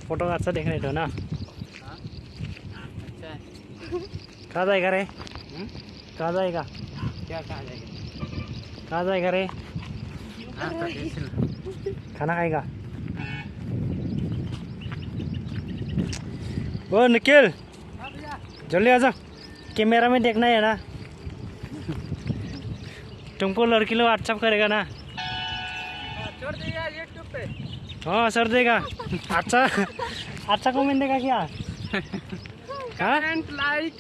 Photo अच्छा देखने तो ना। अच्छा है। कहाँ जाएगा रे? कहाँ जाएगा? क्या कहा जाएगा? कहाँ जाएगा रे? खाना खाएगा? ओ निखिल, जल्दी आ जाओ, कैमरा में देखना है ना। तुमको लड़की लोग व्हाट्सअप करेगा ना? छोड़ देगा यूट्यूब पे। हाँ सर देगा। अच्छा अच्छा कमेंट देगा क्या? हाँ लाइक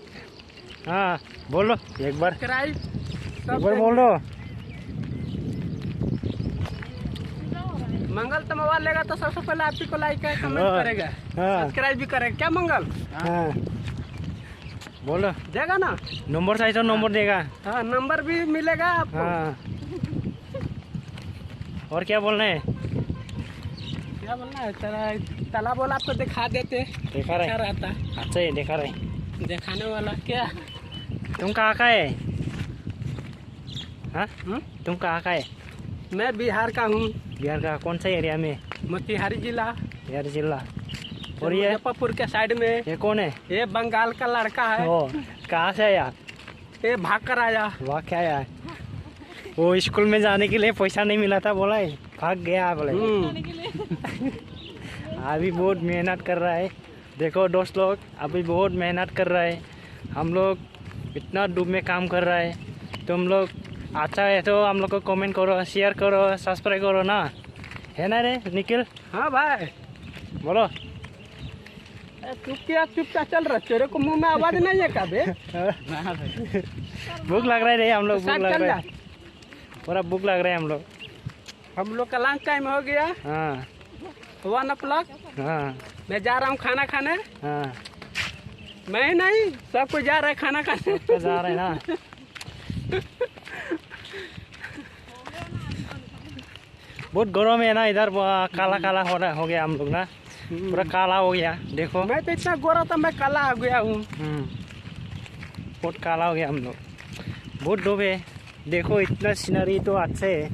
हाँ बोलो एक बार, सब्सक्राइब एक बार बोलो। मंगल तो मोबाइल लेगा तो सबसे पहले आप ही को लाइक है, कमेंट करेगा, सब्सक्राइब भी करेगा। क्या मंगल? हाँ बोलो। देगा ना? नंबर चाहिए तो नंबर देगा। हाँ नंबर भी मिलेगा आपको। हाँ और क्या बोलना है? क्या बोलना है? तालाब वाला आपको दिखा देते। देखा रहे? क्या रहता है? अच्छा है देखा रहे। दिखाने वाला क्या? तुम कहाँ का है? हाँ तुम कहाँ का है? मैं बिहार का हूँ। बिहार का कौन सा एरिया में? मोतिहारी जिला। बिहार जिला। और ये मुजफ्फरपुर के साइड में। ये कौन है? ये बंगाल का लड़का है। ओ कहाँ से आया? ये भाग कर आया। वाह क्या आया? वो स्कूल में जाने के लिए पैसा नहीं मिला था, बोला है भाग गया बोले। अभी बहुत मेहनत कर रहा है। देखो दोस्त लोग, अभी बहुत मेहनत कर रहा है। हम लोग इतना धूप में काम कर रहा है। तुम लोग अच्छा है तो हम लोग को कमेंट करो, शेयर करो, सब्सक्राइब करो ना, है ना रे निखिल? हाँ भाई बोलो। चुपचाप चल रहा, तेरे को मुंह में आवाज नहीं है क्या बे? भूख लग रहा है रे, हम लोग भूख साथ लग चल रहा जा। है, पूरा भूख लग रहा है हम लोग। हम लोग का लंच टाइम हो गया। हाँ 1 o'clock। हाँ मैं जा रहा हूँ खाना खाने। हाँ मैं नहीं, सब कोई जा रहा है खाना खाने। तो जा रहे हैं ना। बहुत गरम है ना इधर, काला काला हो गया हम लोग ना, पूरा काला हो गया। देखो मैं तो इतना गोरा था, मैं काला हो गया हूँ। बहुत काला हो गया हम लोग, बहुत धूप है। देखो इतना सीनरी तो अच्छे है।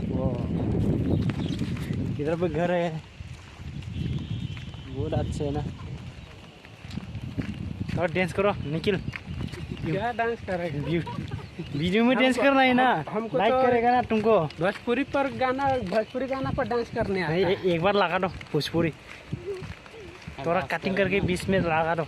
वो इधर पे घर है, बहुत अच्छे है ना। और डांस करो निखिल। क्या डांस करेगा? वीडियो में डांस करना है ना, हमको लाइक तो करेगा ना तुमको। भोजपुरी गाना पर डांस करने आता है। एक बार लगा दो भोजपुरी, थोड़ा कटिंग करके बीच में लगा दो।